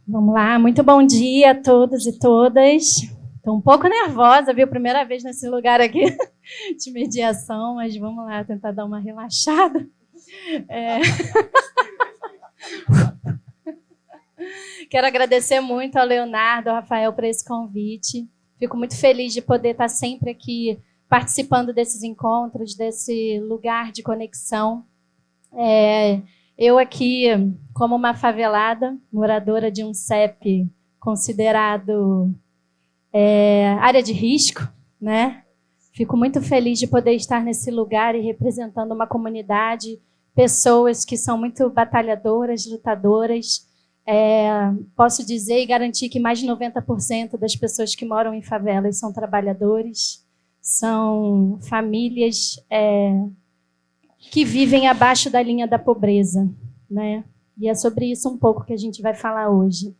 Vamos lá, muito bom dia a todos e todas. Estou um pouco nervosa, viu? Primeira vez nesse lugar aqui de mediação, mas vamos lá tentar dar uma relaxada. Quero agradecer muito ao Leonardo, ao Rafael, por esse convite. Fico muito feliz de poder estar sempre aqui participando desses encontros, desse lugar de conexão. Eu aqui, como uma favelada, moradora de um CEP considerado área de risco, né? Fico muito feliz de poder estar nesse lugar e representando uma comunidade, pessoas que são muito batalhadoras, lutadoras. Posso dizer e garantir que mais de 90% das pessoas que moram em favelas são trabalhadores, são famílias que vivem abaixo da linha da pobreza, né? E é sobre isso um pouco que a gente vai falar hoje.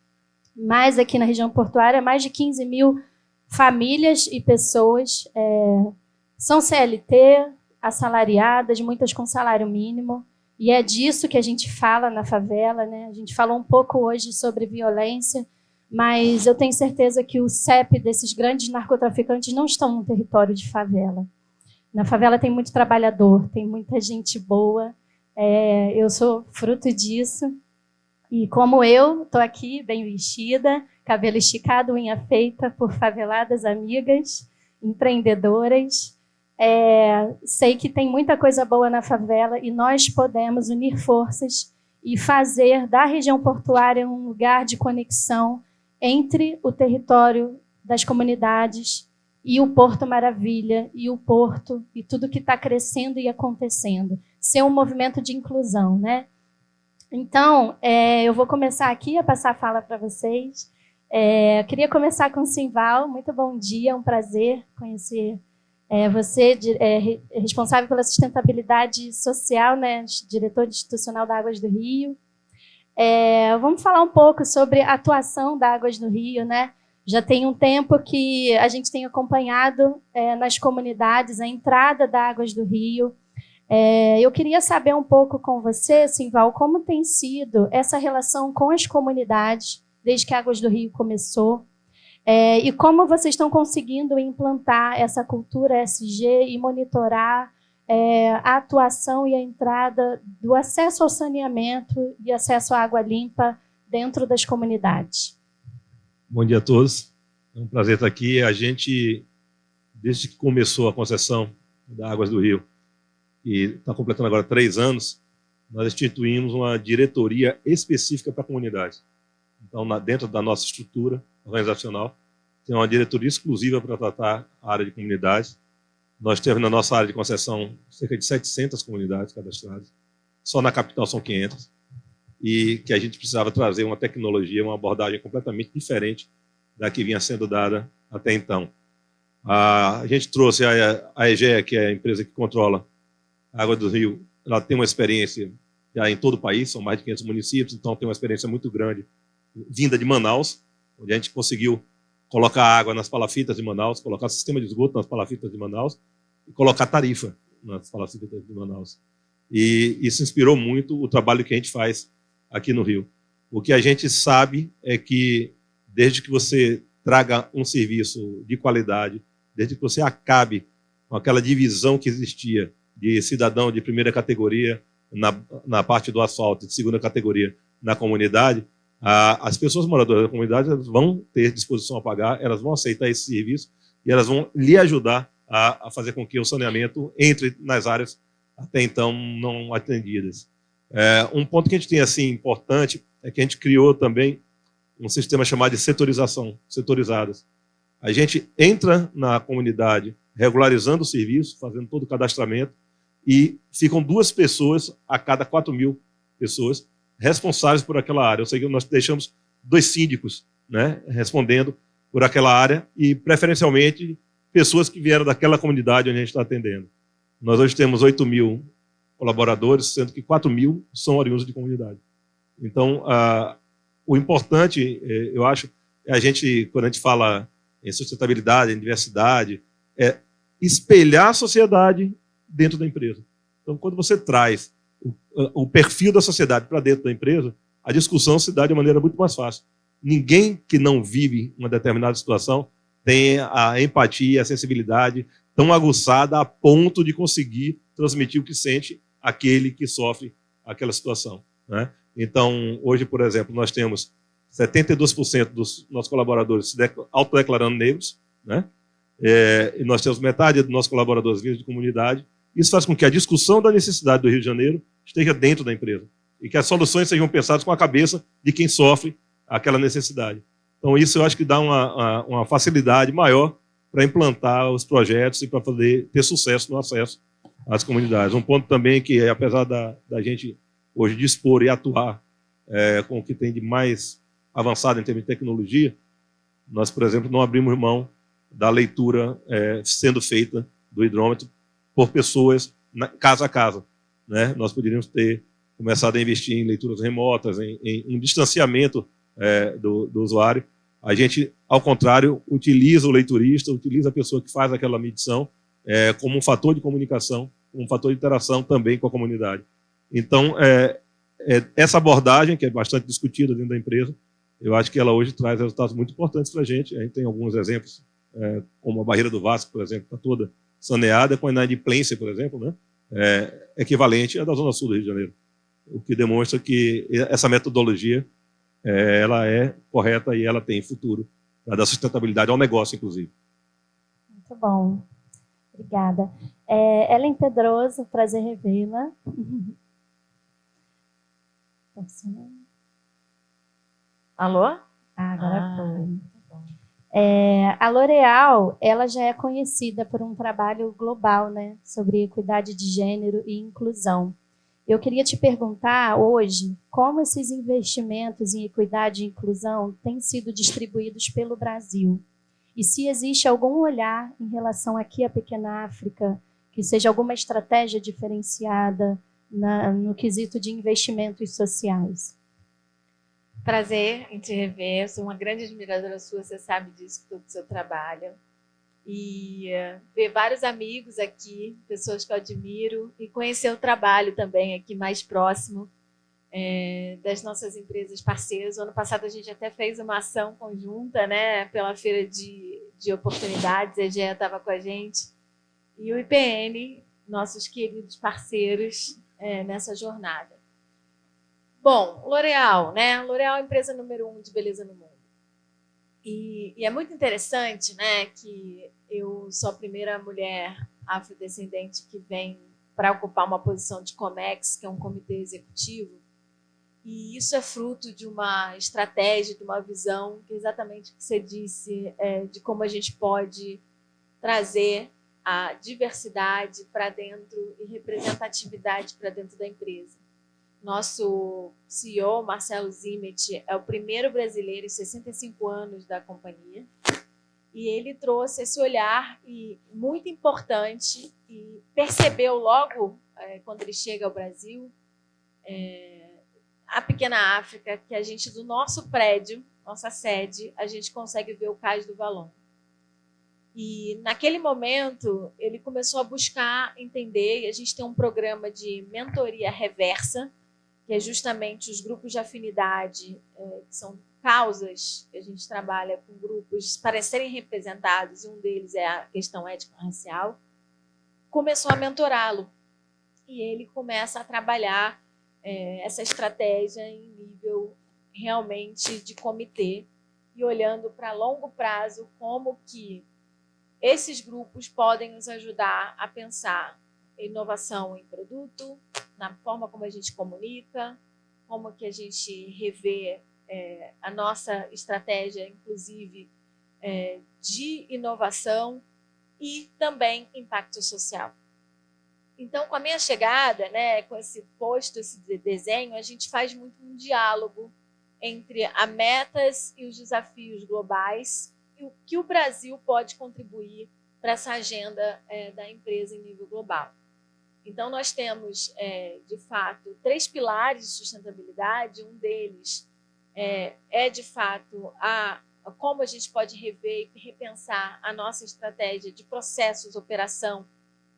Mas aqui na região portuária, mais de 15 mil famílias e pessoas são CLT, assalariadas, muitas com salário mínimo, e é disso que a gente fala na favela, né? A gente falou um pouco hoje sobre violência, mas eu tenho certeza que o CEP desses grandes narcotraficantes não estão no território de favela. Na favela tem muito trabalhador, tem muita gente boa. Eu sou fruto disso. E como eu, estou aqui bem vestida, cabelo esticado, unha feita por faveladas amigas, empreendedoras. Sei que tem muita coisa boa na favela e nós podemos unir forças e fazer da região portuária um lugar de conexão entre o território das comunidades e o Porto Maravilha, e o Porto, e tudo que está crescendo e acontecendo. Ser um movimento de inclusão, né? Então, eu vou começar aqui a passar a fala para vocês. Queria começar com o Simval. Muito bom dia, é um prazer conhecer você, responsável pela sustentabilidade social, né? Diretor institucional da Águas do Rio. Vamos falar um pouco sobre a atuação da Águas do Rio, né? Já tem um tempo que a gente tem acompanhado nas comunidades a entrada da Águas do Rio. Eu queria saber um pouco com você, Simval, como tem sido essa relação com as comunidades desde que a Águas do Rio começou, e como vocês estão conseguindo implantar essa cultura ESG e monitorar a atuação e a entrada do acesso ao saneamento e acesso à água limpa dentro das comunidades. Bom dia a todos. É um prazer estar aqui. A gente, desde que começou a concessão da Águas do Rio, e está completando agora 3 anos, nós instituímos uma diretoria específica para a comunidade. Então, dentro da nossa estrutura organizacional, tem uma diretoria exclusiva para tratar a área de comunidades. Nós temos na nossa área de concessão cerca de 700 comunidades cadastradas. Só na capital são 500. E que a gente precisava trazer uma tecnologia, uma abordagem completamente diferente da que vinha sendo dada até então. A gente trouxe a EGEA, que é a empresa que controla a Água do Rio. Ela tem uma experiência já em todo o país, são mais de 500 municípios, então tem uma experiência muito grande, vinda de Manaus, onde a gente conseguiu colocar água nas palafitas de Manaus, colocar sistema de esgoto nas palafitas de Manaus e colocar tarifa nas palafitas de Manaus. E isso inspirou muito o trabalho que a gente faz aqui no Rio. O que a gente sabe é que, desde que você traga um serviço de qualidade, desde que você acabe com aquela divisão que existia de cidadão de primeira categoria na parte do asfalto, de segunda categoria na comunidade, as pessoas moradoras da comunidade elas vão ter disposição a pagar, elas vão aceitar esse serviço e elas vão lhe ajudar a fazer com que o saneamento entre nas áreas até então não atendidas. Um ponto que a gente tem assim importante é que a gente criou também um sistema chamado de setorização, setorizadas. A gente entra na comunidade regularizando o serviço, fazendo todo o cadastramento, e ficam 2 pessoas a cada 4.000 pessoas responsáveis por aquela área. Ou seja, nós deixamos 2 síndicos, né, respondendo por aquela área e, preferencialmente, pessoas que vieram daquela comunidade onde a gente está atendendo. Nós hoje temos 8.000 colaboradores, sendo que 4.000 são oriundos de comunidade. Então, o importante, eu acho, é a gente, quando a gente fala em sustentabilidade, em diversidade, é espelhar a sociedade dentro da empresa. Então, quando você traz o perfil da sociedade para dentro da empresa, a discussão se dá de maneira muito mais fácil. ninguém que não vive uma determinada situação tem a empatia, a sensibilidade tão aguçada a ponto de conseguir transmitir o que sente aquele que sofre aquela situação, né? Então, hoje, por exemplo, nós temos 72% dos nossos colaboradores se autodeclarando negros, né? E nós temos metade dos nossos colaboradores vindos de comunidade. Isso faz com que a discussão da necessidade do Rio de Janeiro esteja dentro da empresa e que as soluções sejam pensadas com a cabeça de quem sofre aquela necessidade. Então, isso eu acho que dá uma facilidade maior para implantar os projetos e para poder ter sucesso no acesso às comunidades. Um ponto também que, apesar da gente hoje dispor e atuar com o que tem de mais avançado em termos de tecnologia, nós, por exemplo, não abrimos mão da leitura sendo feita do hidrômetro por pessoas casa a casa, né? Nós poderíamos ter começado a investir em leituras remotas, em distanciamento do usuário. A gente, ao contrário, utiliza o leiturista, utiliza a pessoa que faz aquela medição como um fator de comunicação, um fator de interação também com a comunidade. Então, essa abordagem, que é bastante discutida dentro da empresa, eu acho que ela hoje traz resultados muito importantes para a gente. A gente tem alguns exemplos, como a Barreira do Vasco, por exemplo, está toda saneada, com a inadimplência, por exemplo, né, equivalente à da Zona Sul do Rio de Janeiro, o que demonstra que essa metodologia ela é correta e ela tem futuro para dar sustentabilidade ao negócio, inclusive. Muito bom. Obrigada. Ellen Pedroso, prazer revê-la. Alô? Agora foi. A L'Oréal, ela já é conhecida por um trabalho global, né, sobre equidade de gênero e inclusão. Eu queria te perguntar hoje como esses investimentos em equidade e inclusão têm sido distribuídos pelo Brasil. E se existe algum olhar em relação aqui à Pequena África, que seja alguma estratégia diferenciada no quesito de investimentos sociais. Prazer em te rever, eu sou uma grande admiradora sua, você sabe disso, todo o seu trabalho. E ver vários amigos aqui, pessoas que eu admiro, e conhecer o trabalho também aqui mais próximo das nossas empresas parceiras. O ano passado a gente até fez uma ação conjunta, né, pela Feira de Oportunidades, a EGEA estava com a gente, e o IPN, nossos queridos parceiros nessa jornada. Bom, L'Oréal, né? L'Oréal é a empresa número 1 de beleza no mundo. E é muito interessante, né, que eu sou a primeira mulher afrodescendente que vem para ocupar uma posição de COMEX, que é um comitê executivo. E isso é fruto de uma estratégia, de uma visão, que é exatamente o que você disse, de como a gente pode trazer a diversidade para dentro e representatividade para dentro da empresa. Nosso CEO, Marcelo Zimmet, é o primeiro brasileiro em 65 anos da companhia e ele trouxe esse olhar muito importante e percebeu logo, quando ele chega ao Brasil, a Pequena África, que a gente, do nosso prédio, nossa sede, a gente consegue ver o Cais do Valon. E, naquele momento, ele começou a buscar entender, e a gente tem um programa de mentoria reversa, que é justamente os grupos de afinidade, que são causas que a gente trabalha com grupos para serem representados, e um deles é a questão étnico-racial, começou a mentorá-lo. E ele começa a trabalhar essa estratégia em nível realmente de comitê e olhando para longo prazo como que esses grupos podem nos ajudar a pensar inovação em produto, na forma como a gente comunica, como que a gente revê a nossa estratégia, inclusive, de inovação e também impacto social. Então, com a minha chegada, né, com esse posto, esse desenho, a gente faz muito um diálogo entre as metas e os desafios globais e o que o Brasil pode contribuir para essa agenda da empresa em nível global. Então, nós temos, de fato, 3 pilares de sustentabilidade. Um deles de fato, como a gente pode rever e repensar a nossa estratégia de processos, operação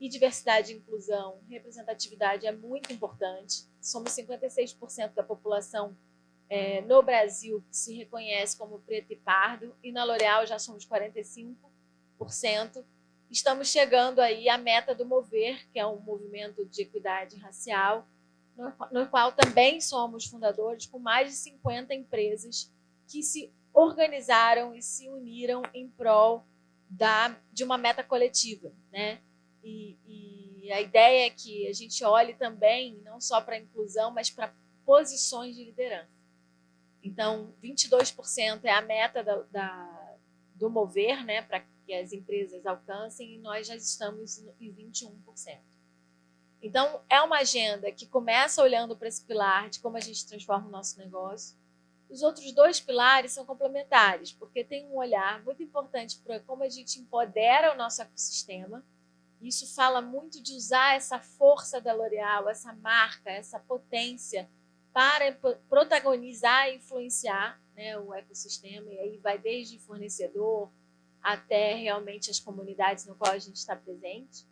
e diversidade e inclusão. Representatividade é muito importante. Somos 56% da população no Brasil que se reconhece como preto e pardo, e na L'Oréal já somos 45%. Estamos chegando aí à meta do Mover, que é um movimento de equidade racial, no qual também somos fundadores, com mais de 50 empresas que se organizaram e se uniram em prol de uma meta coletiva, né? E a ideia é que a gente olhe também não só para a inclusão, mas para posições de liderança. Então, 22% é a meta do Mover, né, para que as empresas alcancem, e nós já estamos em 21%. Então, é uma agenda que começa olhando para esse pilar de como a gente transforma o nosso negócio. Os outros 2 pilares são complementares, porque tem um olhar muito importante para como a gente empodera o nosso ecossistema. Isso fala muito de usar essa força da L'Oréal, essa marca, essa potência, para protagonizar e influenciar, né, o ecossistema, e aí vai desde fornecedor até realmente as comunidades no qual a gente está presente,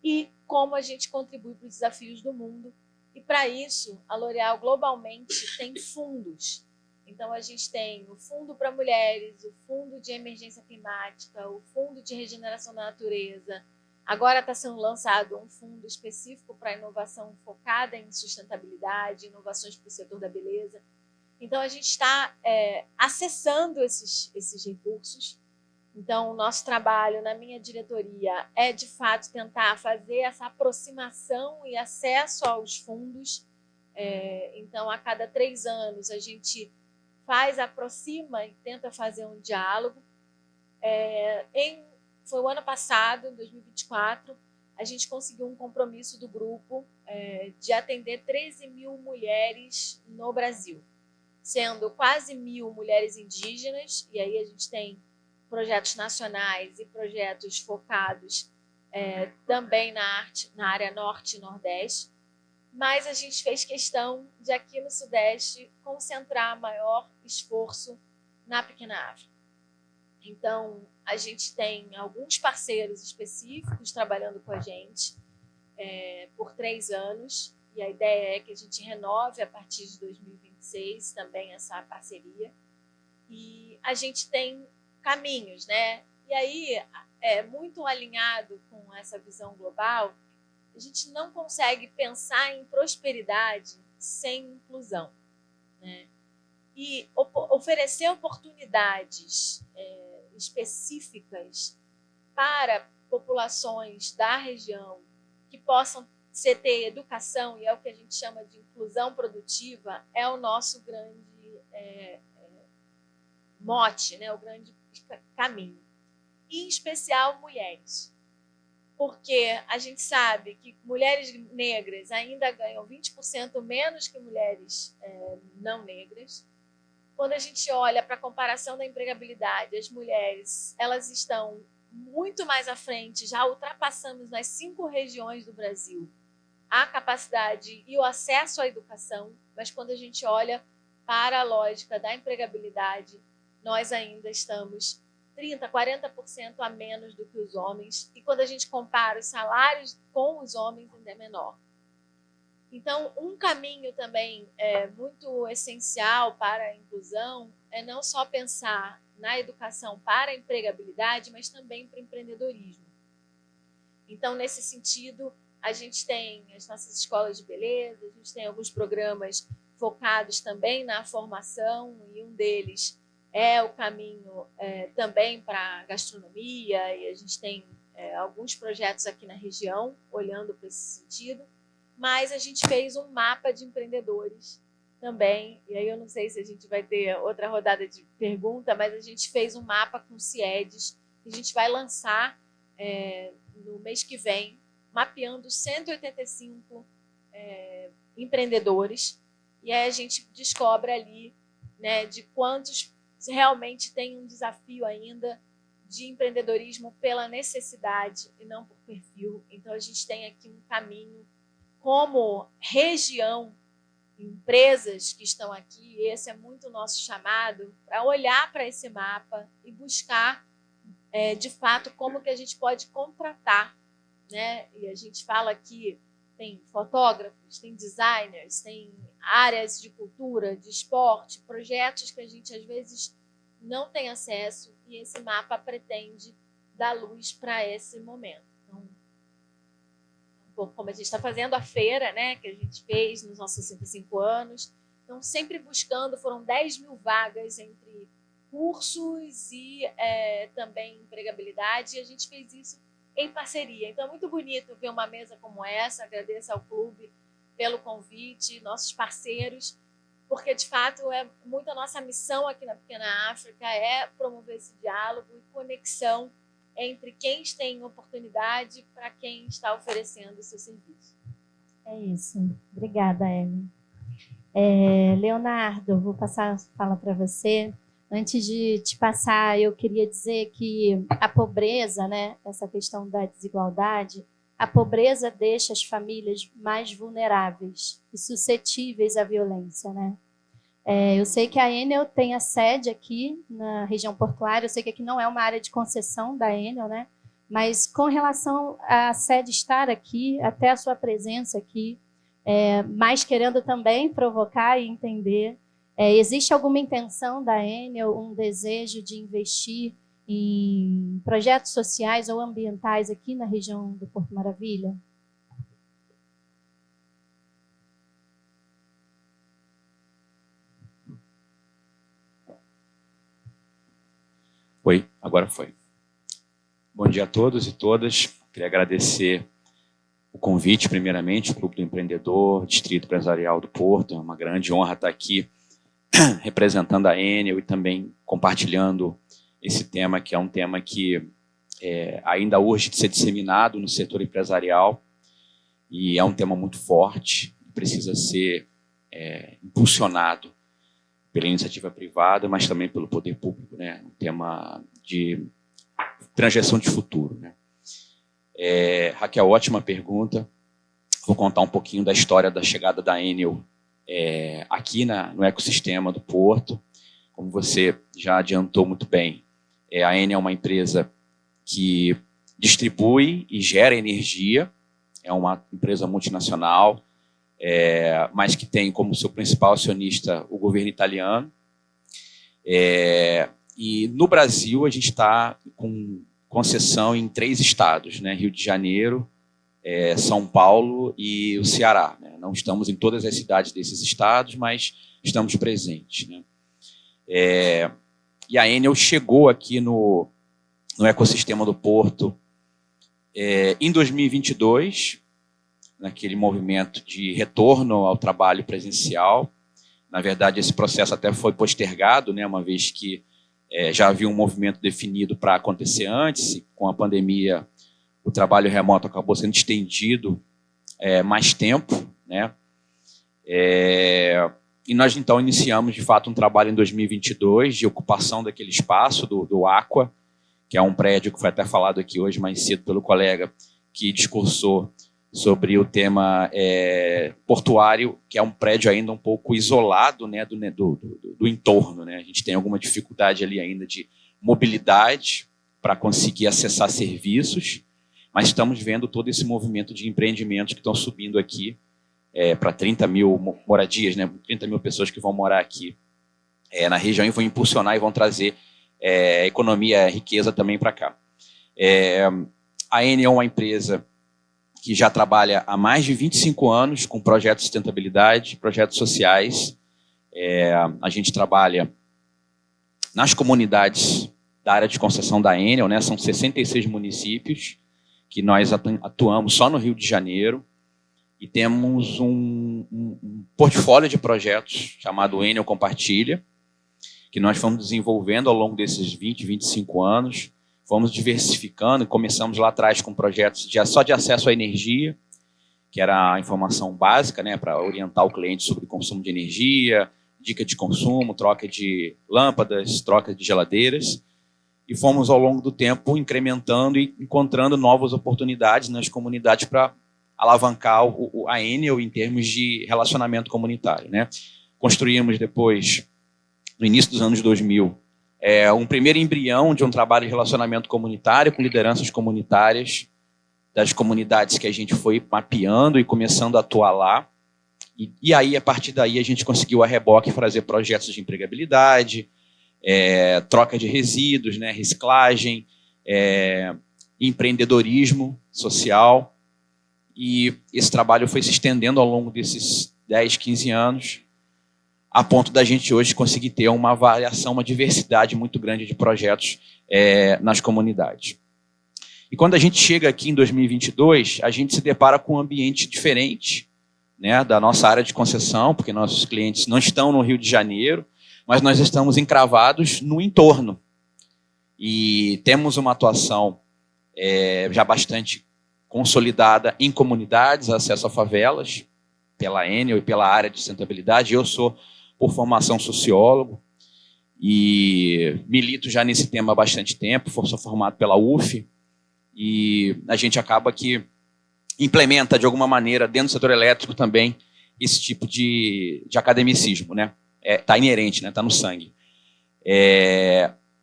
e como a gente contribui para os desafios do mundo. E para isso, a L'Oréal globalmente tem fundos. Então, a gente tem o Fundo para Mulheres, o Fundo de Emergência Climática, o Fundo de Regeneração da Natureza. Agora está sendo lançado um fundo específico para inovação focada em sustentabilidade, inovações para o setor da beleza. Então, a gente está acessando esses recursos. Então, o nosso trabalho na minha diretoria é, de fato, tentar fazer essa aproximação e acesso aos fundos. Então, a cada 3 anos, a gente aproxima e tenta fazer um diálogo. Foi o ano passado, em 2024, a gente conseguiu um compromisso do grupo de atender 13 mil mulheres no Brasil, sendo quase 1.000 mulheres indígenas, e aí a gente tem projetos nacionais e projetos focados também na área norte e nordeste, mas a gente fez questão de, aqui no Sudeste, concentrar maior esforço na Pequena África. Então, a gente tem alguns parceiros específicos trabalhando com a gente por 3 anos, e a ideia é que a gente renove a partir de 2026 também essa parceria. E a gente tem caminhos, né? E aí, muito alinhado com essa visão global, a gente não consegue pensar em prosperidade sem inclusão, né? E oferecer oportunidades específicas para populações da região que possam ter educação, e é o que a gente chama de inclusão produtiva, é o nosso grande mote, né? O grande caminho. E, em especial, mulheres. Porque a gente sabe que mulheres negras ainda ganham 20% menos que mulheres não negras. Quando a gente olha para a comparação da empregabilidade, as mulheres, elas estão muito mais à frente, já ultrapassamos nas 5 regiões do Brasil a capacidade e o acesso à educação, mas quando a gente olha para a lógica da empregabilidade, nós ainda estamos 30%, 40% a menos do que os homens, e quando a gente compara os salários com os homens, ainda é menor. Então, um caminho também muito essencial para a inclusão é não só pensar na educação para a empregabilidade, mas também para o empreendedorismo. Então, nesse sentido, a gente tem as nossas escolas de beleza, a gente tem alguns programas focados também na formação, e um deles é o caminho também para a gastronomia, e a gente tem alguns projetos aqui na região olhando para esse sentido. Mas a gente fez um mapa de empreendedores também, e aí eu não sei se a gente vai ter outra rodada de pergunta, mas a gente fez um mapa com CIEDs, que a gente vai lançar no mês que vem, mapeando 185 empreendedores, e aí a gente descobre ali, né, de quantos realmente têm um desafio ainda de empreendedorismo pela necessidade e não por perfil. Então, a gente tem aqui um caminho como região, empresas que estão aqui, esse é muito o nosso chamado, para olhar para esse mapa e buscar, de fato, como que a gente pode contratar, né? E a gente fala aqui, tem fotógrafos, tem designers, tem áreas de cultura, de esporte, projetos que a gente às vezes não tem acesso, e esse mapa pretende dar luz para esse momento. Então, um pouco como a gente está fazendo a feira, né, que a gente fez nos nossos 65 anos. Então, sempre buscando, foram 10 mil vagas entre cursos e também empregabilidade, e a gente fez isso em parceria. Então, é muito bonito ver uma mesa como essa. Agradeço ao clube pelo convite, nossos parceiros, porque, de fato, é muito a nossa missão aqui na Pequena África, é promover esse diálogo e conexão entre quem tem oportunidade para quem está oferecendo o seu serviço. É isso. Obrigada, Ellen. Leonardo, vou passar a fala para você. Antes de te passar, eu queria dizer que a pobreza, né, essa questão da desigualdade, a pobreza deixa as famílias mais vulneráveis e suscetíveis à violência, né? Eu sei que a Enel tem a sede aqui na região portuária, eu sei que aqui não é uma área de concessão da Enel, né? Mas com relação à sede estar aqui, até a sua presença aqui, mas querendo também provocar e entender, existe alguma intenção da Enel, um desejo de investir em projetos sociais ou ambientais aqui na região do Porto Maravilha? Oi, agora foi. Bom dia a todos e todas. Queria agradecer o convite, primeiramente, o Clube do Empreendedor, Distrito Empresarial do Porto. É uma grande honra estar aqui representando a Enel e também compartilhando esse tema, que é um tema que ainda urge de ser disseminado no setor empresarial, e é um tema muito forte, precisa ser impulsionado pela iniciativa privada, mas também pelo poder público, né? Um tema de projeção de futuro, né? Raquel, ótima pergunta. Vou contar um pouquinho da história da chegada da Enel aqui no ecossistema do Porto. Como você já adiantou muito bem, a Enel é uma empresa que distribui e gera energia, é uma empresa multinacional, mas que tem como seu principal acionista o governo italiano. E no Brasil a gente está com concessão em 3 estados, né? Rio de Janeiro, São Paulo e o Ceará, né? Não estamos em todas as cidades desses estados, mas estamos presentes, né? E a Enel chegou aqui no ecossistema do Porto em 2022, naquele movimento de retorno ao trabalho presencial. Na verdade, esse processo até foi postergado, né, uma vez que já havia um movimento definido para acontecer antes, e com a pandemia o trabalho remoto acabou sendo estendido mais tempo, né? E nós, então, iniciamos, de fato, um trabalho em 2022 de ocupação daquele espaço do Aqua, que é um prédio que foi até falado aqui hoje mais cedo pelo colega que discursou sobre o tema portuário, que é um prédio ainda um pouco isolado, né, do entorno, né? A gente tem alguma dificuldade ali ainda de mobilidade para conseguir acessar serviços, mas estamos vendo todo esse movimento de empreendimentos que estão subindo aqui para 30 mil moradias, né? 30 mil pessoas que vão morar aqui na região e vão impulsionar e vão trazer economia, riqueza também para cá. A Enel é uma empresa que já trabalha há mais de 25 anos com projetos de sustentabilidade, projetos sociais. A gente trabalha nas comunidades da área de concessão da Enel, né? São 66 municípios que nós atuamos só no Rio de Janeiro, e temos um portfólio de projetos chamado Enel Compartilha, que nós fomos desenvolvendo ao longo desses 20, 25 anos, fomos diversificando, e começamos lá atrás com projetos só de acesso à energia, que era a informação básica, né, para orientar o cliente sobre o consumo de energia, dica de consumo, troca de lâmpadas, troca de geladeiras, e fomos ao longo do tempo incrementando e encontrando novas oportunidades nas comunidades para alavancar a Enel em termos de relacionamento comunitário, né? Construímos depois, no início dos anos 2000, um primeiro embrião de um trabalho de relacionamento comunitário com lideranças comunitárias das comunidades que a gente foi mapeando e começando a atuar lá. E aí, a partir daí, a gente conseguiu a reboque fazer projetos de empregabilidade, troca de resíduos, né, reciclagem, empreendedorismo social. E esse trabalho foi se estendendo ao longo desses 10, 15 anos, a ponto da gente hoje conseguir ter uma variação, uma diversidade muito grande de projetos nas comunidades. E quando a gente chega aqui em 2022, a gente se depara com um ambiente diferente, né, da nossa área de concessão, porque nossos clientes não estão no Rio de Janeiro, mas nós estamos encravados no entorno. E temos uma atuação já bastante consolidada em comunidades, acesso a favelas, pela Enel e pela área de sustentabilidade. Eu sou, por formação, sociólogo e milito já nesse tema há bastante tempo, sou formado pela UF, e a gente acaba que implementa, de alguma maneira, dentro do setor elétrico também, esse tipo de academicismo, né? Tá inerente, né? Tá no sangue.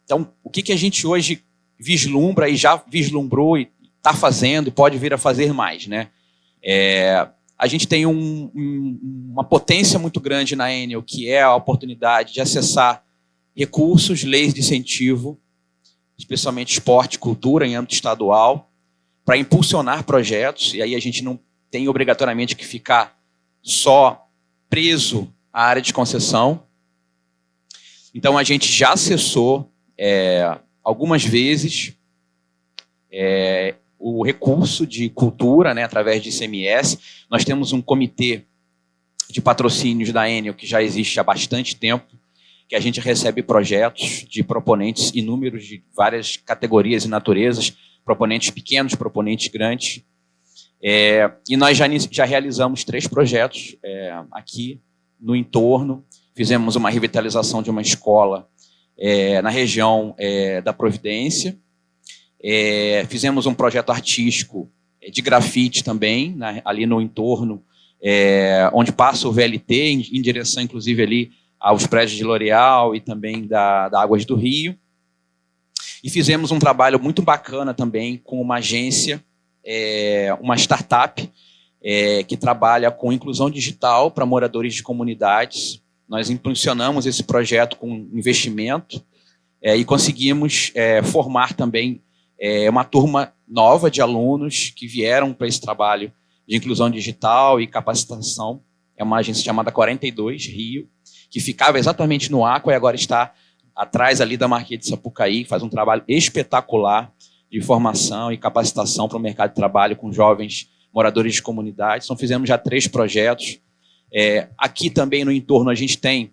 Então, o que a gente hoje vislumbra e já vislumbrou e está fazendo e pode vir a fazer mais, né? A gente tem uma potência muito grande na Enel, que é a oportunidade de acessar recursos, leis de incentivo, especialmente esporte e cultura em âmbito estadual, para impulsionar projetos, e aí a gente não tem obrigatoriamente que ficar só preso à área de concessão. Então, a gente já acessou algumas vezes o recurso de cultura, né, através de ICMS. Nós temos um comitê de patrocínios da Enel que já existe há bastante tempo, que a gente recebe projetos de proponentes inúmeros de várias categorias e naturezas, proponentes pequenos, proponentes grandes. E nós já realizamos 3 projetos aqui no entorno. Fizemos uma revitalização de uma escola na região da Providência. Fizemos um projeto artístico de grafite também, ali no entorno, onde passa o VLT, em direção, inclusive, ali aos prédios de L'Oréal e também da Águas do Rio. E fizemos um trabalho muito bacana também com uma agência, uma startup, que trabalha com inclusão digital para moradores de comunidades. Nós impulsionamos esse projeto com investimento e conseguimos formar também uma turma nova de alunos que vieram para esse trabalho de inclusão digital e capacitação. É uma agência chamada 42 Rio, que ficava exatamente no Aqua e agora está atrás ali da Marquês de Sapucaí, faz um trabalho espetacular de formação e capacitação para o mercado de trabalho com jovens moradores de comunidades. Então, fizemos já 3 projetos. Aqui também no entorno a gente tem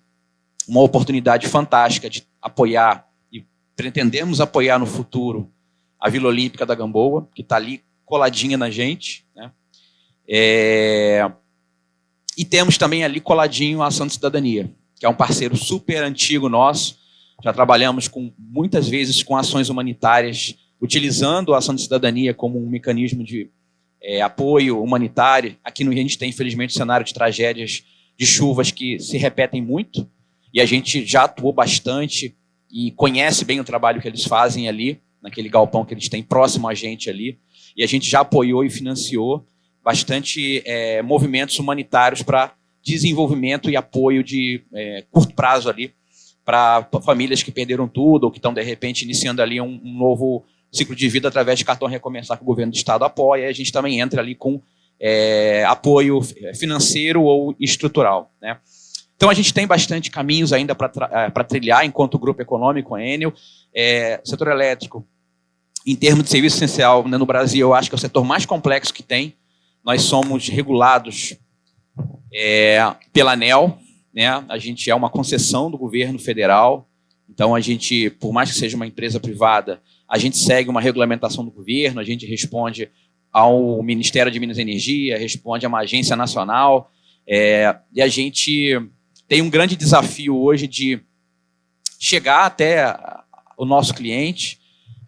uma oportunidade fantástica de apoiar, e pretendemos apoiar no futuro, a Vila Olímpica da Gamboa, que está ali coladinha na gente, né? E temos também ali coladinho a Ação de Cidadania, que é um parceiro super antigo nosso. Já trabalhamos muitas vezes com ações humanitárias, utilizando a Ação de Cidadania como um mecanismo de apoio humanitário. Aqui no Rio a gente tem, infelizmente, um cenário de tragédias de chuvas que se repetem muito, e a gente já atuou bastante e conhece bem o trabalho que eles fazem ali, naquele galpão que eles têm próximo a gente ali, e a gente já apoiou e financiou bastante movimentos humanitários para desenvolvimento e apoio de curto prazo ali para famílias que perderam tudo ou que estão, de repente, iniciando ali um novo ciclo de vida através de cartão Recomeçar que o governo do Estado apoia, e a gente também entra ali com apoio financeiro ou estrutural, né? Então, a gente tem bastante caminhos ainda para trilhar enquanto grupo econômico, a Enel. Setor elétrico, em termos de serviço essencial, né, no Brasil, eu acho que é o setor mais complexo que tem. Nós somos regulados pela ANEEL, né? A gente é uma concessão do governo federal. Então, a gente, por mais que seja uma empresa privada, a gente segue uma regulamentação do governo, a gente responde ao Ministério de Minas e Energia, responde a uma agência nacional, e a gente tem um grande desafio hoje de chegar até o nosso cliente,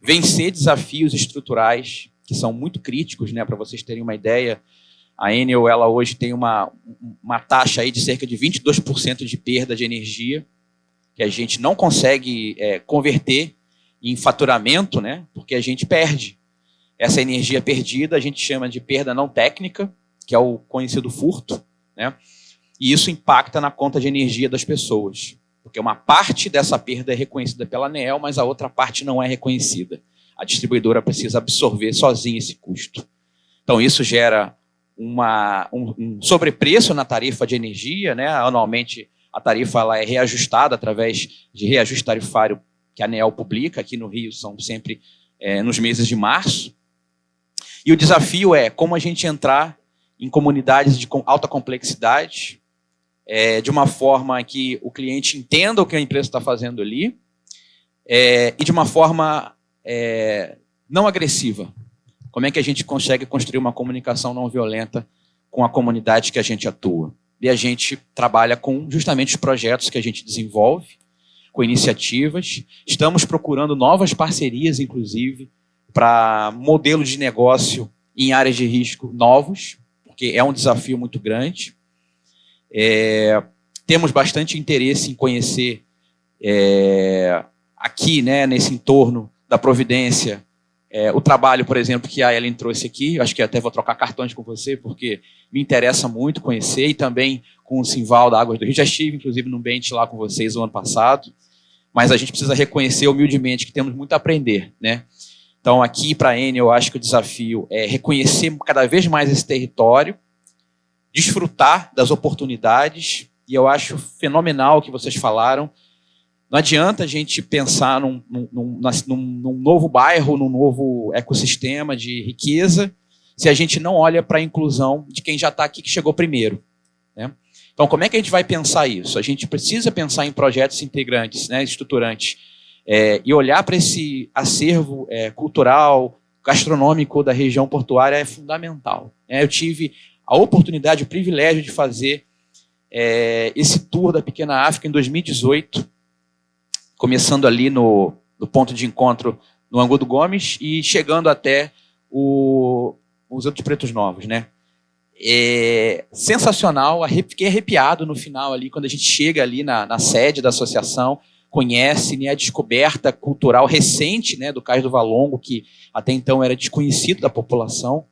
vencer desafios estruturais que são muito críticos, né? Para vocês terem uma ideia, a Enel, ela hoje tem uma taxa aí de cerca de 22% de perda de energia, que a gente não consegue converter em faturamento, né? Porque a gente perde. Essa energia perdida a gente chama de perda não técnica, que é o conhecido furto, né? E isso impacta na conta de energia das pessoas, porque uma parte dessa perda é reconhecida pela ANEEL, mas a outra parte não é reconhecida. A distribuidora precisa absorver sozinha esse custo. Então, isso gera um sobrepreço na tarifa de energia, né? Anualmente, a tarifa ela é reajustada através de reajuste tarifário que a ANEEL publica. Aqui no Rio são sempre nos meses de março. E o desafio é como a gente entrar em comunidades de alta complexidade, de uma forma que o cliente entenda o que a empresa está fazendo ali, e de uma forma não agressiva. Como é que a gente consegue construir uma comunicação não violenta com a comunidade que a gente atua? E a gente trabalha com justamente os projetos que a gente desenvolve, com iniciativas. Estamos procurando novas parcerias, inclusive, para modelos de negócio em áreas de risco novos, porque é um desafio muito grande. Temos bastante interesse em conhecer aqui, né, nesse entorno da Providência, o trabalho, por exemplo, que a Ellen trouxe aqui. Eu acho que até vou trocar cartões com você, porque me interessa muito conhecer, e também com o Simval da Águas do Rio. Já estive, inclusive, num bench lá com vocês o ano passado, mas a gente precisa reconhecer humildemente que temos muito a aprender, né? Então, aqui para a Enel, eu acho que o desafio é reconhecer cada vez mais esse território, desfrutar das oportunidades, e eu acho fenomenal o que vocês falaram. Não adianta a gente pensar num novo bairro, num novo ecossistema de riqueza, se a gente não olha para a inclusão de quem já está aqui, que chegou primeiro, né? Então, como é que a gente vai pensar isso? A gente precisa pensar em projetos integrantes, né, estruturantes, e olhar para esse acervo cultural, gastronômico da região portuária é fundamental. Eu tive a oportunidade, o privilégio de fazer esse tour da Pequena África em 2018, começando ali no ponto de encontro no Angu do Gomes e chegando até o Museu dos Pretos Novos, né? Sensacional, fiquei arrepiado no final ali, quando a gente chega ali na sede da associação, conhece, né, a descoberta cultural recente, né, do Cais do Valongo, que até então era desconhecido da população,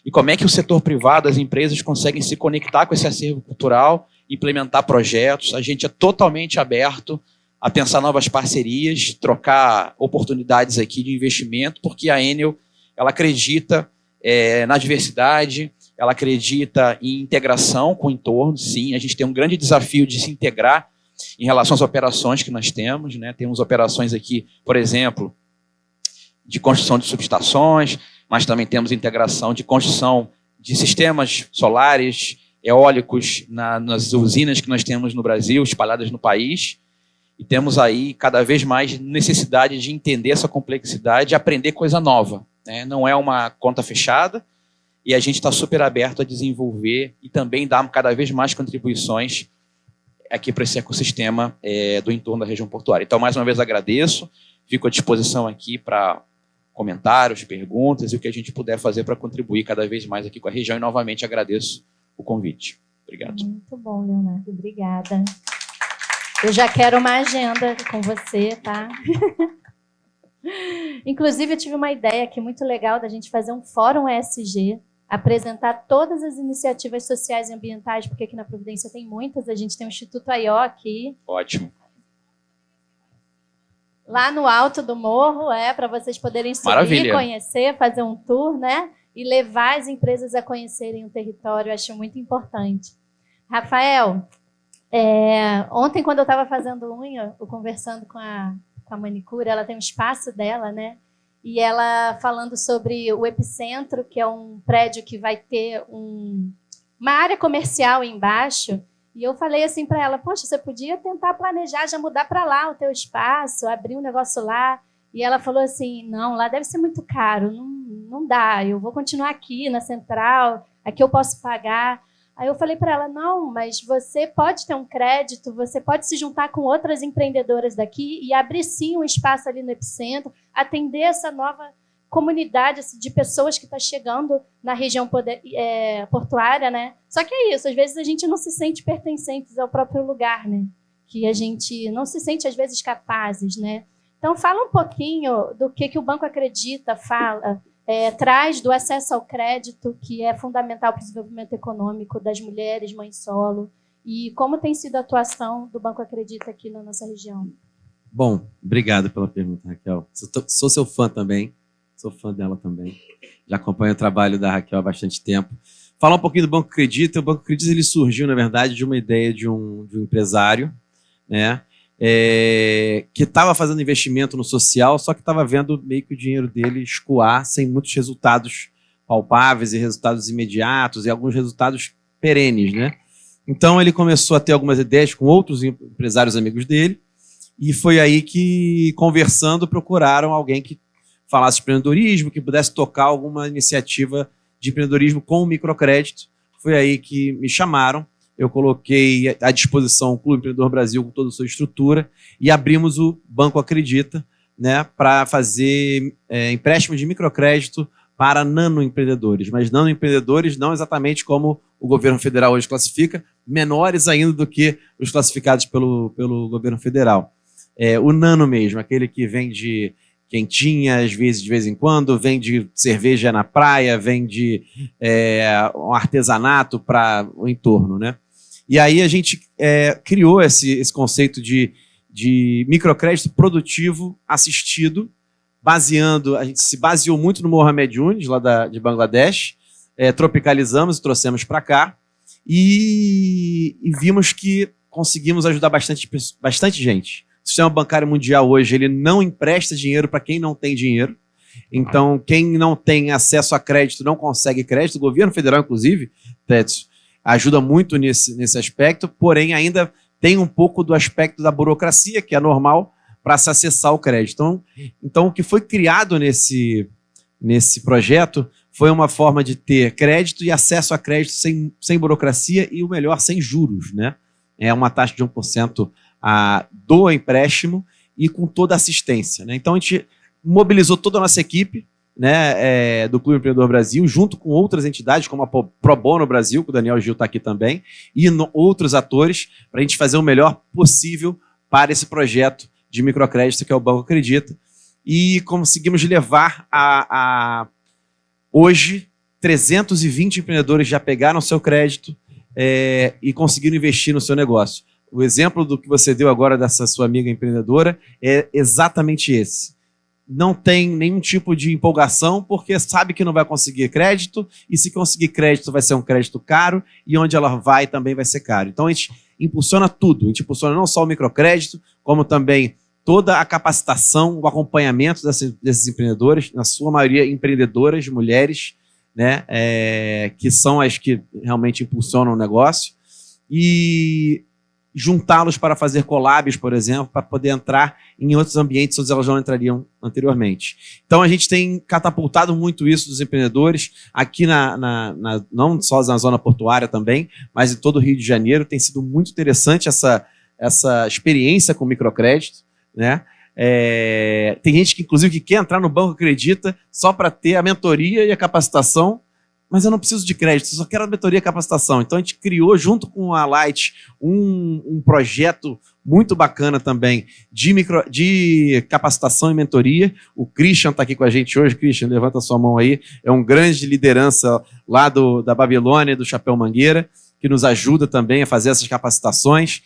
e como é que o setor privado, as empresas conseguem se conectar com esse acervo cultural, implementar projetos. A gente é totalmente aberto a pensar novas parcerias, trocar oportunidades aqui de investimento, porque a Enel ela acredita na diversidade, ela acredita em integração com o entorno. Sim, a gente tem um grande desafio de se integrar em relação às operações que nós temos, né? Temos operações aqui, por exemplo, de construção de subestações, mas também temos integração de construção de sistemas solares, eólicos nas usinas que nós temos no Brasil, espalhadas no país. E temos aí cada vez mais necessidade de entender essa complexidade e aprender coisa nova, né? Não é uma conta fechada, e a gente está super aberto a desenvolver e também dar cada vez mais contribuições aqui para esse ecossistema do entorno da região portuária. Então, mais uma vez, agradeço, fico à disposição aqui para comentários, perguntas e o que a gente puder fazer para contribuir cada vez mais aqui com a região, e novamente agradeço o convite. Obrigado. Muito bom, Leonardo, obrigada. Eu já quero uma agenda com você, tá? Inclusive, eu tive uma ideia aqui muito legal da gente fazer um fórum ESG, apresentar todas as iniciativas sociais e ambientais, porque aqui na Providência tem muitas. A gente tem o Instituto AIO aqui. Ótimo. Lá no alto do morro, para vocês poderem subir, Maravilha. Conhecer, fazer um tour, né? E levar as empresas a conhecerem o território. Eu acho muito importante. Rafael, ontem, quando eu estava fazendo unha, eu conversando com a manicure, ela tem um espaço dela, né? E ela falando sobre o Epicentro, que é um prédio que vai ter uma área comercial embaixo. E eu falei assim para ela, poxa, você podia tentar planejar, já mudar para lá o teu espaço, abrir um negócio lá. E ela falou assim, não, lá deve ser muito caro, não dá, eu vou continuar aqui na Central, aqui eu posso pagar. Aí eu falei para ela, não, mas você pode ter um crédito, você pode se juntar com outras empreendedoras daqui e abrir sim um espaço ali no Epicentro, atender essa nova comunidade de pessoas que está chegando na região portuária, né? Só que é isso, às vezes a gente não se sente pertencentes ao próprio lugar, né? Que a gente não se sente, às vezes, capazes, né? Então, fala um pouquinho do que o Banco Acredita, traz do acesso ao crédito, que é fundamental para o desenvolvimento econômico das mulheres, mães solo, E como tem sido a atuação do Banco Acredita aqui na nossa região? Bom, obrigado pela pergunta, Raquel. Sou seu fã também, sou fã dela também. Já acompanho o trabalho da Raquel há bastante tempo. Falar um pouquinho do Banco Acredita. O Banco Acredita ele surgiu, na verdade, de uma ideia de um empresário, né, que estava fazendo investimento no social, só que estava vendo meio que o dinheiro dele escoar sem muitos resultados palpáveis e resultados imediatos e alguns resultados perenes, né? Então ele começou a ter algumas ideias com outros empresários amigos dele e foi aí que, conversando, procuraram alguém que falasse de empreendedorismo, que pudesse tocar alguma iniciativa de empreendedorismo com o microcrédito. Foi aí que me chamaram. Eu coloquei à disposição o Clube Empreendedor Brasil com toda a sua estrutura e abrimos o Banco Acredita, né, para fazer empréstimos de microcrédito para nanoempreendedores, mas nanoempreendedores não exatamente como o governo federal hoje classifica, menores ainda do que os classificados pelo governo federal. O nano mesmo, aquele que vende quentinha, às vezes, de vez em quando, vende cerveja na praia, vende um artesanato para o entorno, né? E aí a gente criou esse conceito de microcrédito produtivo assistido, a gente se baseou muito no Mohamed Yunus, lá de Bangladesh, tropicalizamos e trouxemos para cá, e vimos que conseguimos ajudar bastante gente. O sistema bancário mundial hoje ele não empresta dinheiro para quem não tem dinheiro. Então, quem não tem acesso a crédito não consegue crédito. O governo federal, inclusive, Técio, ajuda muito nesse aspecto, porém ainda tem um pouco do aspecto da burocracia, que é normal, para se acessar o crédito. Então, o que foi criado nesse projeto foi uma forma de ter crédito e acesso a crédito sem burocracia e, o melhor, sem juros, né? É uma taxa de 1% do empréstimo e com toda a assistência, né? Então, a gente mobilizou toda a nossa equipe, né, do Clube Empreendedor Brasil, junto com outras entidades, como a Pro Bono Brasil, que o Daniel Gil está aqui também, e outros atores, para a gente fazer o melhor possível para esse projeto de microcrédito que é o Banco Acredita. E conseguimos levar hoje 320 empreendedores já pegaram seu crédito e conseguiram investir no seu negócio. O exemplo do que você deu agora dessa sua amiga empreendedora é exatamente esse. Não tem nenhum tipo de empolgação, porque sabe que não vai conseguir crédito, e se conseguir crédito vai ser um crédito caro, e onde ela vai também vai ser caro. Então a gente impulsiona tudo, a gente impulsiona não só o microcrédito, como também toda a capacitação, o acompanhamento desses empreendedores, na sua maioria empreendedoras, mulheres, né, que são as que realmente impulsionam o negócio, e juntá-los para fazer collabs, por exemplo, para poder entrar em outros ambientes onde elas não entrariam anteriormente. Então a gente tem catapultado muito isso dos empreendedores, aqui não só na zona portuária também, mas em todo o Rio de Janeiro. Tem sido muito interessante essa experiência com microcrédito, né? Tem gente que, inclusive, que quer entrar no Banco Acredita só para ter a mentoria e a capacitação, mas eu não preciso de crédito, eu só quero a mentoria e a capacitação. Então a gente criou, junto com a Light, um projeto muito bacana também de capacitação e mentoria. O Christian está aqui com a gente hoje. Christian, levanta a sua mão aí. É um grande liderança lá da Babilônia, do Chapéu Mangueira, que nos ajuda também a fazer essas capacitações.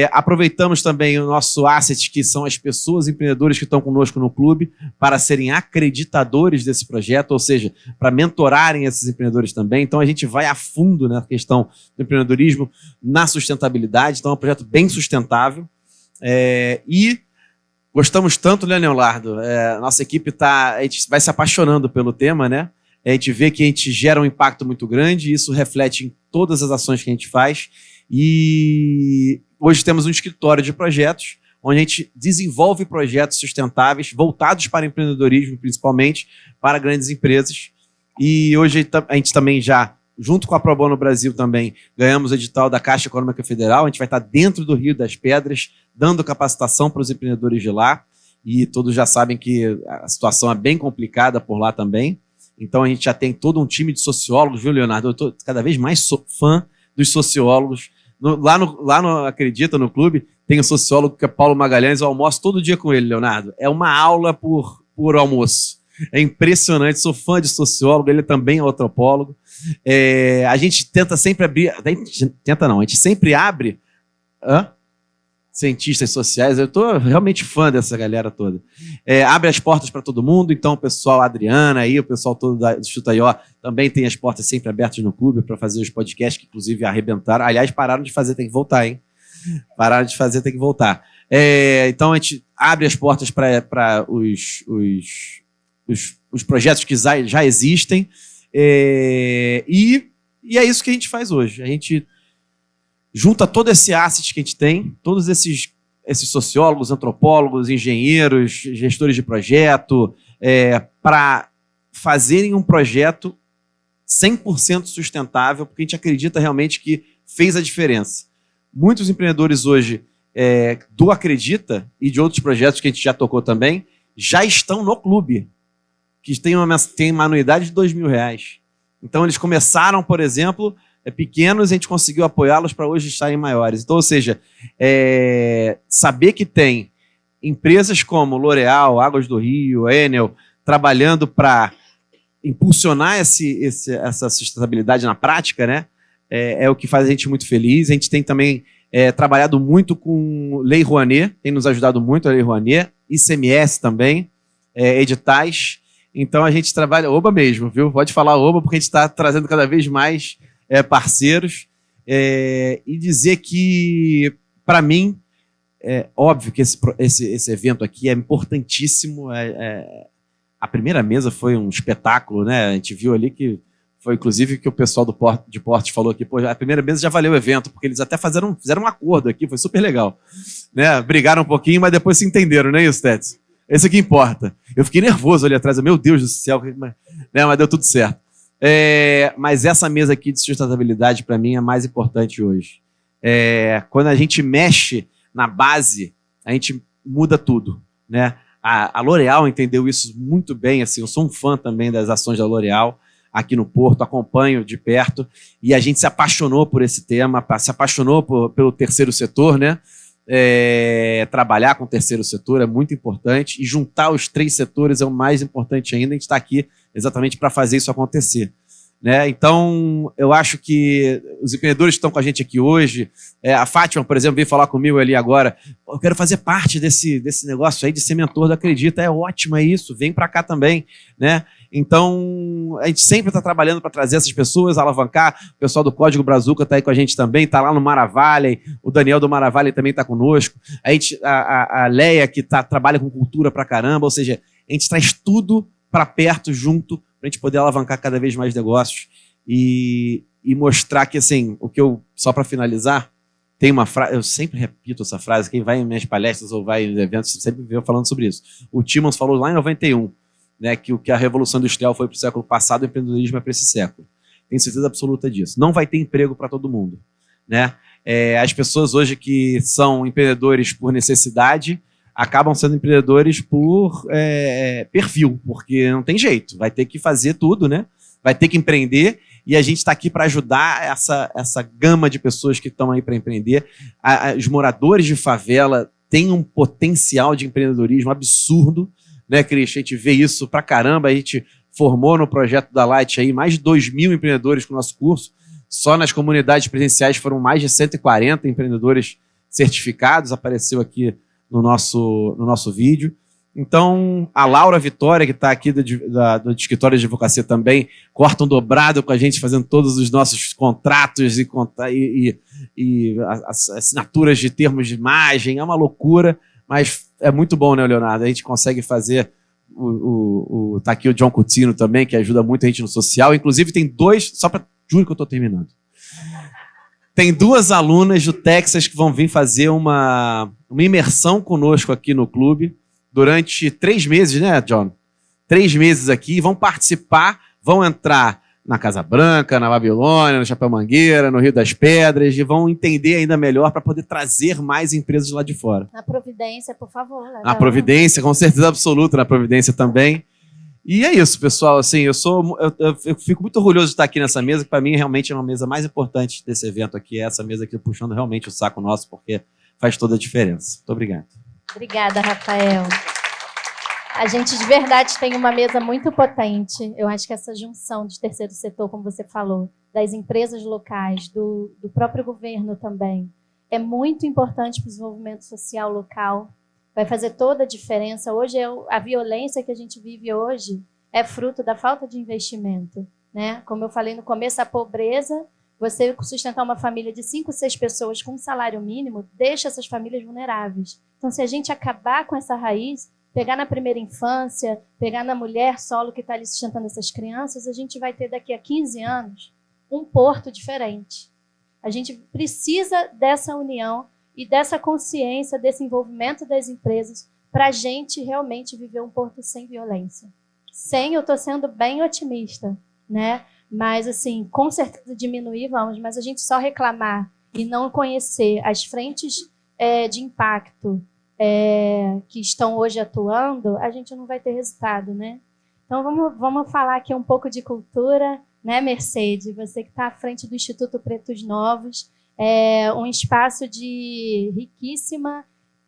Aproveitamos também o nosso asset, que são as pessoas empreendedoras que estão conosco no clube, para serem acreditadores desse projeto, ou seja, para mentorarem esses empreendedores também. Então a gente vai a fundo na questão do empreendedorismo, na sustentabilidade. Então é um projeto bem sustentável. E gostamos tanto, né, Leonardo? Nossa equipe a gente vai se apaixonando pelo tema, né? A gente vê que a gente gera um impacto muito grande, e isso reflete em todas as ações que a gente faz. E hoje temos um escritório de projetos, onde a gente desenvolve projetos sustentáveis, voltados para empreendedorismo, principalmente, para grandes empresas. E hoje a gente também já, junto com a Pro Bono Brasil também, ganhamos o edital da Caixa Econômica Federal. A gente vai estar dentro do Rio das Pedras, dando capacitação para os empreendedores de lá. E todos já sabem que a situação é bem complicada por lá também. Então a gente já tem todo um time de sociólogos, viu, Leonardo? Eu estou cada vez mais fã dos sociólogos. Lá no Acredita, no clube, tem um sociólogo que é Paulo Magalhães. Eu almoço todo dia com ele, Leonardo. É uma aula por almoço. É impressionante, sou fã de sociólogo, ele também é antropólogo. A gente tenta sempre abrir... A gente sempre abre... Cientistas sociais, eu estou realmente fã dessa galera toda. Abre as portas para todo mundo, então o pessoal, a Adriana, aí, o pessoal todo do Chutaió também tem as portas sempre abertas no clube para fazer os podcasts que, inclusive, arrebentaram. Aliás, pararam de fazer, tem que voltar, hein? Pararam de fazer, tem que voltar. Então a gente abre as portas para os projetos que já existem, e é isso que a gente faz hoje. A gente junta todo esse asset que a gente tem, todos esses sociólogos, antropólogos, engenheiros, gestores de projeto, para fazerem um projeto 100% sustentável, porque a gente acredita realmente que fez a diferença. Muitos empreendedores hoje do Acredita e de outros projetos que a gente já tocou também, já estão no clube, que tem uma anuidade de R$2.000. Então eles começaram, por exemplo, pequenos, a gente conseguiu apoiá-los para hoje estarem maiores. Então, ou seja, saber que tem empresas como L'Oréal, Águas do Rio, Enel, trabalhando para impulsionar essa sustentabilidade na prática, né? É o que faz a gente muito feliz. A gente tem também trabalhado muito com Lei Rouanet, tem nos ajudado muito a Lei Rouanet, ICMS também, editais. Então a gente trabalha, oba mesmo, viu? Pode falar oba, porque a gente está trazendo cada vez mais parceiros, e dizer que, para mim, é óbvio que esse evento aqui é importantíssimo. A primeira mesa foi um espetáculo, né? A gente viu ali que foi, inclusive, que o pessoal de Portes falou aqui, pô, a primeira mesa já valeu o evento, porque eles até fizeram um acordo aqui, foi super legal. Né? Brigaram um pouquinho, mas depois se entenderam, não é isso, Tets? Esse aqui importa. Eu fiquei nervoso ali atrás, meu Deus do céu, mas deu tudo certo. Mas essa mesa aqui de sustentabilidade, para mim, é mais importante hoje. Quando a gente mexe na base, a gente muda tudo. Né? A L'Oréal entendeu isso muito bem. Assim, eu sou um fã também das ações da L'Oréal aqui no Porto, acompanho de perto, e a gente se apaixonou por esse tema, se apaixonou pelo terceiro setor, né? Trabalhar com o terceiro setor é muito importante, e juntar os 3 setores é o mais importante ainda. A gente está aqui exatamente para fazer isso acontecer. Né? Então, eu acho que os empreendedores que estão com a gente aqui hoje, a Fátima, por exemplo, veio falar comigo ali agora, eu quero fazer parte desse negócio aí de ser mentor do Acredita, é ótimo, é isso, vem para cá também. Né? Então, a gente sempre está trabalhando para trazer essas pessoas, alavancar. O pessoal do Código Brazuca está aí com a gente também, está lá no Maravalli, o Daniel do Maravalli também está conosco, a Leia, que trabalha com cultura para caramba, ou seja, a gente traz tudo para perto, junto, para a gente poder alavancar cada vez mais negócios e mostrar que, assim, só para finalizar, tem uma frase, eu sempre repito essa frase, quem vai em minhas palestras ou vai em eventos, sempre vê eu falando sobre isso. O Timmons falou lá em 91, né, que a Revolução Industrial foi para o século passado, o empreendedorismo é para esse século. Tenho certeza absoluta disso. Não vai ter emprego para todo mundo. Né? As pessoas hoje que são empreendedores por necessidade acabam sendo empreendedores por perfil, porque não tem jeito, vai ter que fazer tudo, né? Vai ter que empreender, e a gente está aqui para ajudar essa gama de pessoas que estão aí para empreender. Os moradores de favela têm um potencial de empreendedorismo absurdo, né, Cris? A gente vê isso pra caramba, a gente formou no projeto da Light aí mais de 2.000 empreendedores com o nosso curso, só nas comunidades presenciais foram mais de 140 empreendedores certificados, apareceu aqui no nosso vídeo. Então, a Laura Vitória, que está aqui do escritório de advocacia também, corta um dobrado com a gente, fazendo todos os nossos contratos e assinaturas de termos de imagem. É uma loucura, mas é muito bom, né, Leonardo? A gente consegue fazer... Tá aqui o John Coutinho também, que ajuda muito a gente no social. Inclusive, tem 2... Juro que eu estou terminando. Tem 2 alunas do Texas que vão vir fazer uma imersão conosco aqui no clube durante 3 meses, né, John? 3 meses aqui, vão participar, vão entrar na Casa Branca, na Babilônia, no Chapéu Mangueira, no Rio das Pedras, e vão entender ainda melhor para poder trazer mais empresas lá de fora. Na Providência, por favor. Na Providência, com certeza absoluta, na Providência também. E é isso, pessoal. Assim, eu fico muito orgulhoso de estar aqui nessa mesa, que para mim realmente é uma mesa mais importante desse evento aqui, é essa mesa aqui puxando realmente o saco nosso, porque faz toda a diferença. Muito obrigado. Obrigada, Rafael. A gente, de verdade, tem uma mesa muito potente. Eu acho que essa junção de terceiro setor, como você falou, das empresas locais, do próprio governo também, é muito importante para o desenvolvimento social local. Vai fazer toda a diferença. Hoje, a violência que a gente vive hoje é fruto da falta de investimento, né? Como eu falei no começo, a pobreza, você sustentar uma família de 5, 6 pessoas com um salário mínimo, deixa essas famílias vulneráveis. Então, se a gente acabar com essa raiz, pegar na primeira infância, pegar na mulher solo que está ali sustentando essas crianças, a gente vai ter daqui a 15 anos um porto diferente. A gente precisa dessa união e dessa consciência, desse envolvimento das empresas para a gente realmente viver um porto sem violência. Sem, eu estou sendo bem otimista, né? Mas, assim, com certeza diminuir vamos, mas a gente só reclamar e não conhecer as frentes de impacto que estão hoje atuando, a gente não vai ter resultado, né? Então, vamos falar aqui um pouco de cultura, né, Mercedes? Você que está à frente do Instituto Pretos Novos, um espaço de riquíssima,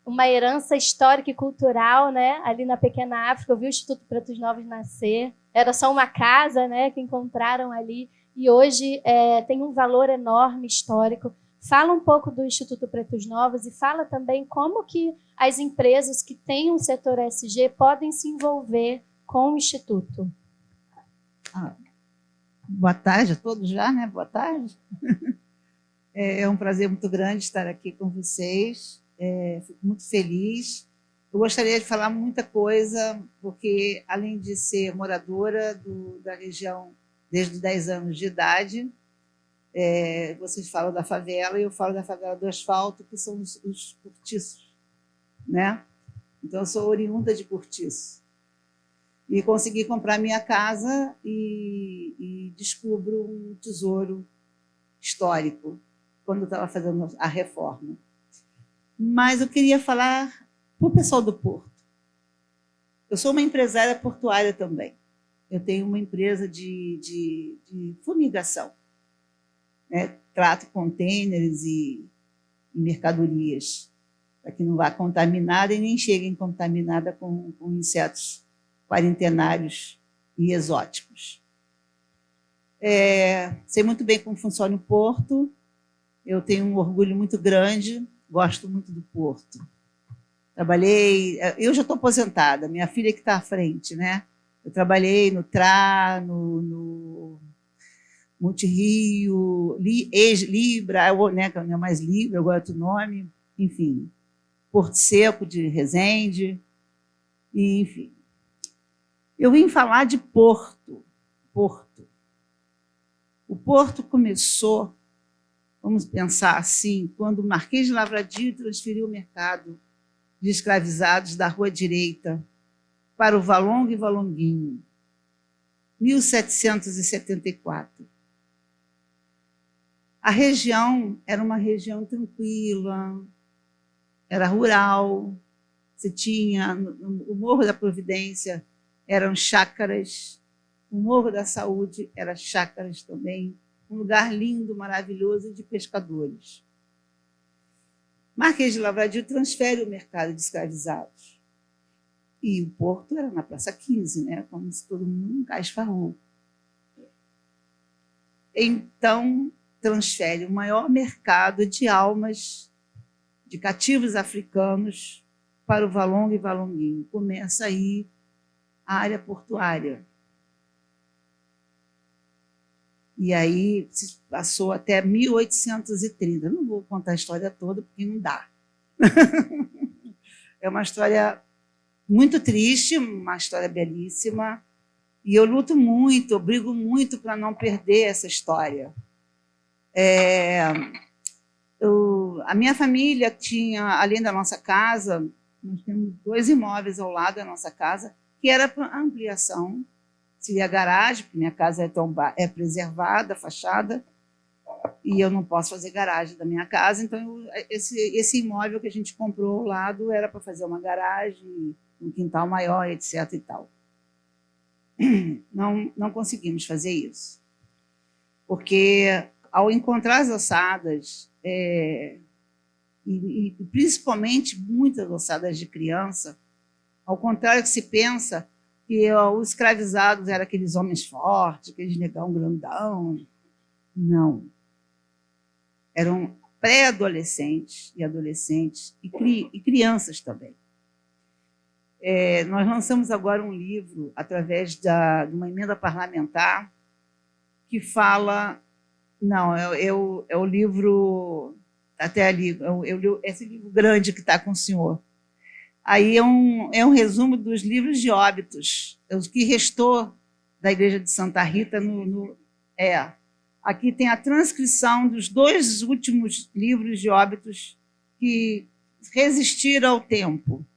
uma herança histórica e cultural, né? Ali na pequena África, eu vi o Instituto Pretos Novos nascer, era só uma casa, né, que encontraram ali, e hoje tem um valor enorme histórico. Fala um pouco do Instituto Pretos Novos e fala também como que as empresas que têm um setor ESG podem se envolver com o Instituto. Boa tarde a todos já, né? Boa tarde. É um prazer muito grande estar aqui com vocês. Fico muito feliz. Eu gostaria de falar muita coisa, porque, além de ser moradora da região desde 10 anos de idade, vocês falam da favela, e eu falo da favela do asfalto, que são os cortiços, né? Então, eu sou oriunda de cortiço. E consegui comprar minha casa e descubro um tesouro histórico, quando eu estava fazendo a reforma. Mas eu queria falar para o pessoal do Porto. Eu sou uma empresária portuária também. Eu tenho uma empresa de fumigação, né? Trato contêineres e mercadorias, para que não vá contaminada e nem cheguem contaminada com insetos quarentenários e exóticos. Sei muito bem como funciona o Porto. Eu tenho um orgulho muito grande, gosto muito do Porto. Eu já estou aposentada, minha filha que está à frente, né? Eu trabalhei no TRA, no Multirio, Libra, né, que não é mais Libra, agora é outro nome, enfim, Porto Seco de Resende, enfim. Eu vim falar de Porto. O Porto começou, vamos pensar assim, quando o Marquês de Lavradio transferiu o mercado de escravizados da Rua Direita para o Valongo e Valonguinho, 1774. A região era uma região tranquila, era rural, você tinha o Morro da Providência, eram chácaras, o Morro da Saúde era chácaras também, um lugar lindo, maravilhoso de pescadores. Marquês de Lavradio transfere o mercado de escravizados. E o Porto era na Praça 15, né? Como se todo mundo nunca esfarrou. Então, transfere o maior mercado de almas de cativos africanos para o Valongo e Valonguinho. Começa aí a área portuária. E aí se passou até 1830. Não vou contar a história toda, porque não dá. É uma história muito triste, uma história belíssima, e eu luto muito, eu brigo muito para não perder essa história. A minha família tinha, além da nossa casa, nós temos 2 imóveis ao lado da nossa casa, que era para ampliação, seria a garagem, porque minha casa é preservada, a fachada, e eu não posso fazer garagem da minha casa, então esse imóvel que a gente comprou ao lado era para fazer uma garagem, um quintal maior, etc. e tal. Não conseguimos fazer isso, porque ao encontrar as ossadas, e principalmente muitas ossadas de criança, Ao contrário que se pensa que os escravizados eram aqueles homens fortes, aqueles negão grandão. Não. Eram pré-adolescentes e adolescentes e crianças também. Nós lançamos agora um livro, através de uma emenda parlamentar, que fala... Não, é o livro... Até ali, esse livro grande que está com o senhor. Aí é um resumo dos livros de óbitos, o que restou da Igreja de Santa Rita. Aqui tem a transcrição dos 2 últimos livros de óbitos que resistiram ao tempo,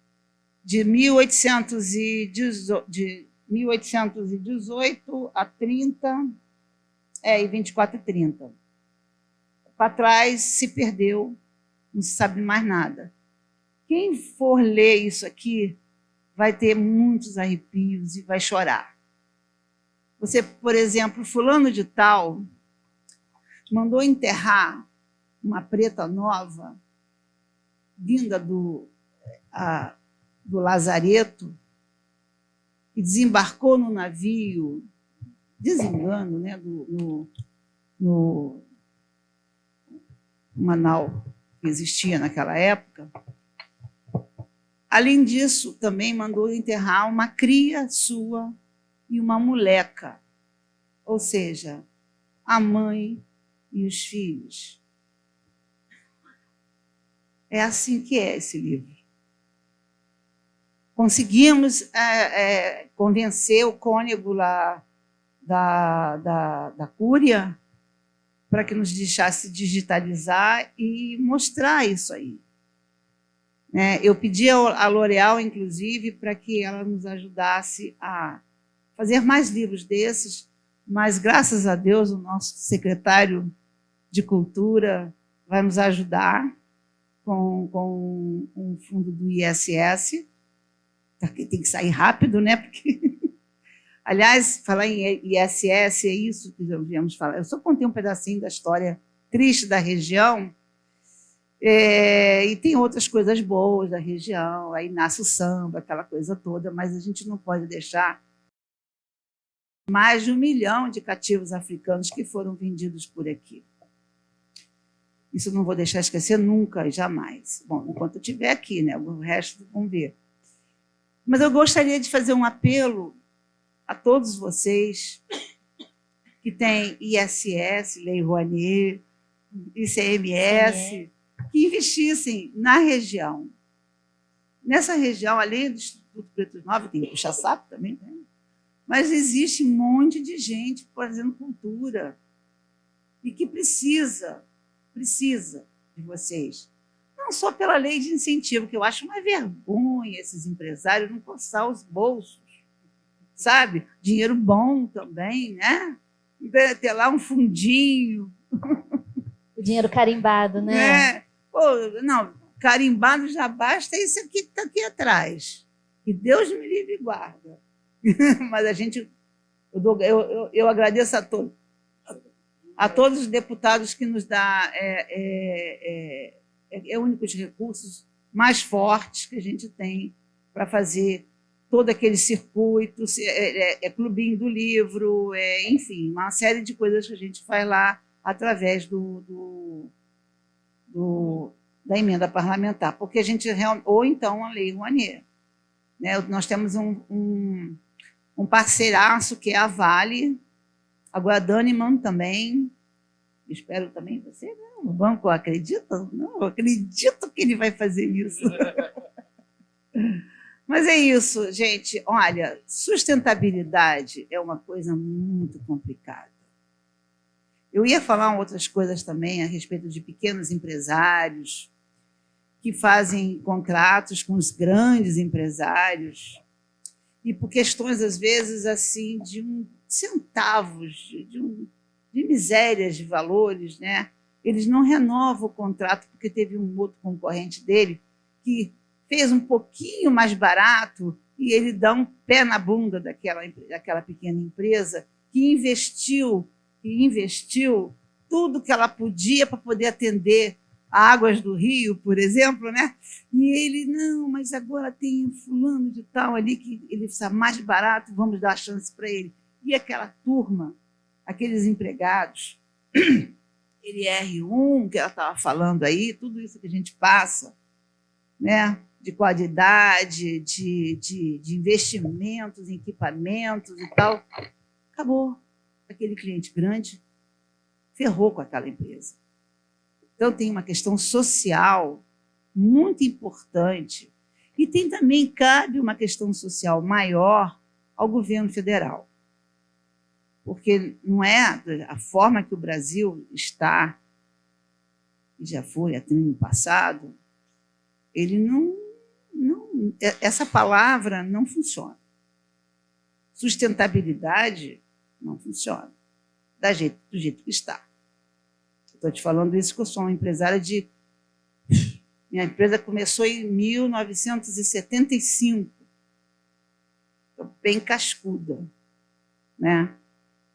de 1818 a 30, e 24 e 30. Para trás se perdeu, não se sabe mais nada. Quem for ler isso aqui vai ter muitos arrepios e vai chorar. Você, por exemplo, fulano de tal mandou enterrar uma preta nova, vinda do Lazareto, e desembarcou no navio, desengano, né, no Manaus, que existia naquela época. Além disso, também mandou enterrar uma cria sua e uma moleca, ou seja, a mãe e os filhos. É assim que é esse livro. Conseguimos convencer o cônego lá da Cúria para que nos deixasse digitalizar e mostrar isso aí. Eu pedi à L'Oréal, inclusive, para que ela nos ajudasse a fazer mais livros desses, mas, graças a Deus, o nosso secretário de Cultura vai nos ajudar com um fundo do ISS, porque tem que sair rápido, né? Porque... Aliás, falar em ISS é isso que nós viemos falar. Eu só contei um pedacinho da história triste da região, e tem outras coisas boas da região, aí nasce o samba, aquela coisa toda, mas a gente não pode deixar mais de 1 milhão de cativos africanos que foram vendidos por aqui. Isso eu não vou deixar esquecer nunca e jamais. Bom, enquanto eu estiver aqui, né? O resto vamos ver. Mas eu gostaria de fazer um apelo a todos vocês que têm ISS, Lei Rouanet, ICMS, que investissem na região. Nessa região, além do Instituto Pretos Novos, tem o Puxa-Saco também, né? Mas existe um monte de gente fazendo cultura e que precisa de vocês. Não só pela lei de incentivo, que eu acho uma vergonha esses empresários não coçar os bolsos, sabe? Dinheiro bom também, né? Ter lá um fundinho. O dinheiro carimbado, né? Pô, não, carimbado já basta esse aqui que está aqui atrás. Que Deus me livre e guarda. Mas eu agradeço a todos os deputados que nos dão únicos recursos mais fortes que a gente tem para fazer todo aquele circuito, clubinho do livro, enfim, uma série de coisas que a gente faz lá através da emenda parlamentar, porque a gente ou então a Lei Rouanet, né? Nós temos um parceiraço que é a Vale, agora a Daniman também, espero também você, né? O banco acredita? Não, eu acredito que ele vai fazer isso. Mas é isso, gente. Olha, sustentabilidade é uma coisa muito complicada. Eu ia falar outras coisas também a respeito de pequenos empresários que fazem contratos com os grandes empresários e por questões, às vezes, assim, de centavos, de misérias de valores, né? Eles não renovam o contrato porque teve um outro concorrente dele que fez um pouquinho mais barato e ele dá um pé na bunda daquela pequena empresa que investiu tudo que ela podia para poder atender Águas do Rio, por exemplo, né? E ele, não, mas agora tem fulano de tal ali que ele está mais barato, vamos dar a chance para ele. E aquela turma, aqueles empregados, ele R1, que ela estava falando aí, tudo isso que a gente passa, né? De qualidade, de investimentos em equipamentos e tal, acabou. Aquele cliente grande ferrou com aquela empresa. Então, tem uma questão social muito importante e tem também, cabe uma questão social maior ao governo federal. Porque não é a forma que o Brasil está, e já foi até no passado, ele não, essa palavra não funciona. Sustentabilidade não funciona do jeito que está. Estou te falando isso porque eu sou uma empresária de... Minha empresa começou em 1975. Estou bem cascuda, né?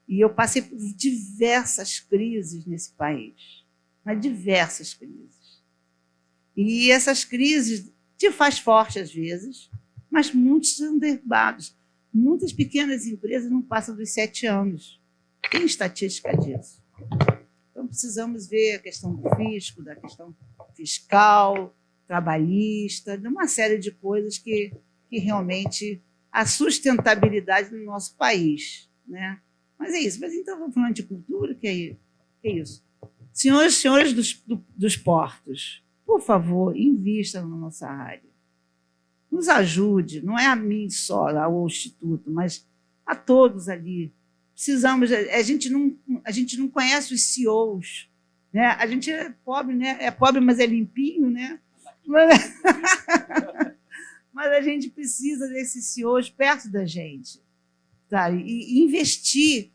E eu passei por diversas crises nesse país, mas diversas crises. E essas crises te faz forte às vezes, mas muitos são derrubados. Muitas pequenas empresas não passam dos 7 anos. Tem estatística disso. Então, precisamos ver a questão do fisco, da questão fiscal, trabalhista, de uma série de coisas que realmente a sustentabilidade no nosso país, né? Mas é isso. Mas então, vamos falando de cultura, que é isso. Senhores dos portos, por favor, invistam na nossa área. Nos ajude, não é a mim só, ao Instituto, mas a todos ali. Precisamos, a gente não conhece os CEOs, né? A gente é pobre, né? É pobre, mas é limpinho, né? Mas a gente precisa desses CEOs perto da gente, sabe? E investir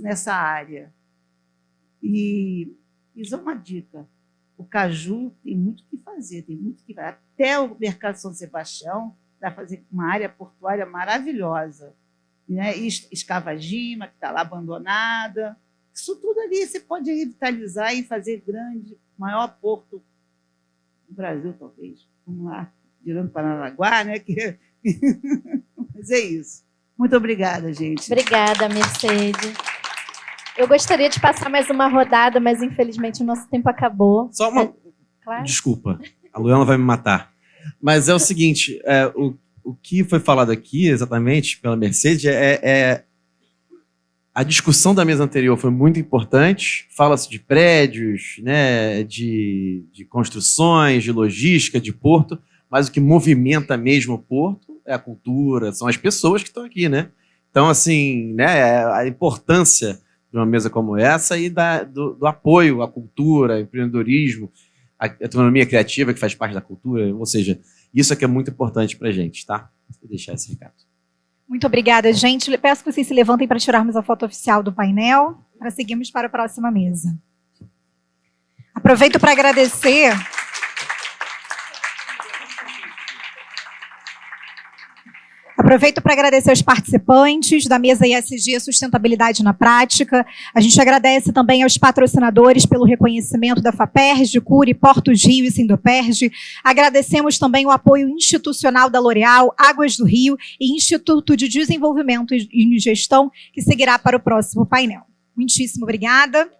nessa área. E isso é uma dica. O Caju tem muito o que fazer, Até o Mercado São Sebastião vai fazer uma área portuária maravilhosa. Né? Escavagima, que está lá abandonada. Isso tudo ali você pode revitalizar e fazer maior porto do Brasil, talvez. Vamos lá, virando Paranaguá, né? Mas é isso. Muito obrigada, gente. Obrigada, Mercedes. Eu gostaria de passar mais uma rodada, mas infelizmente o nosso tempo acabou. Só uma... Claro. Desculpa, a Luana vai me matar. Mas é o seguinte, o que foi falado aqui, exatamente, pela Mercedes, a discussão da mesa anterior foi muito importante. Fala-se de prédios, né, de construções, de logística, de porto, mas o que movimenta mesmo o porto é a cultura, são as pessoas que estão aqui, né? Então, assim, né, a importância de uma mesa como essa e do apoio à cultura, ao empreendedorismo, à autonomia criativa que faz parte da cultura, ou seja, isso é que é muito importante para a gente, tá? Vou deixar esse recado. Muito obrigada, gente. Peço que vocês se levantem para tirarmos a foto oficial do painel, para seguirmos para a próxima mesa. Aproveito para agradecer... Aproveito para agradecer aos participantes da mesa ISG Sustentabilidade na Prática. A gente agradece também aos patrocinadores pelo reconhecimento da FAPERJ, CURI, Portos Rio e Sindoperj. Agradecemos também o apoio institucional da L'Oréal, Águas do Rio e Instituto de Desenvolvimento e Gestão, que seguirá para o próximo painel. Muitíssimo obrigada.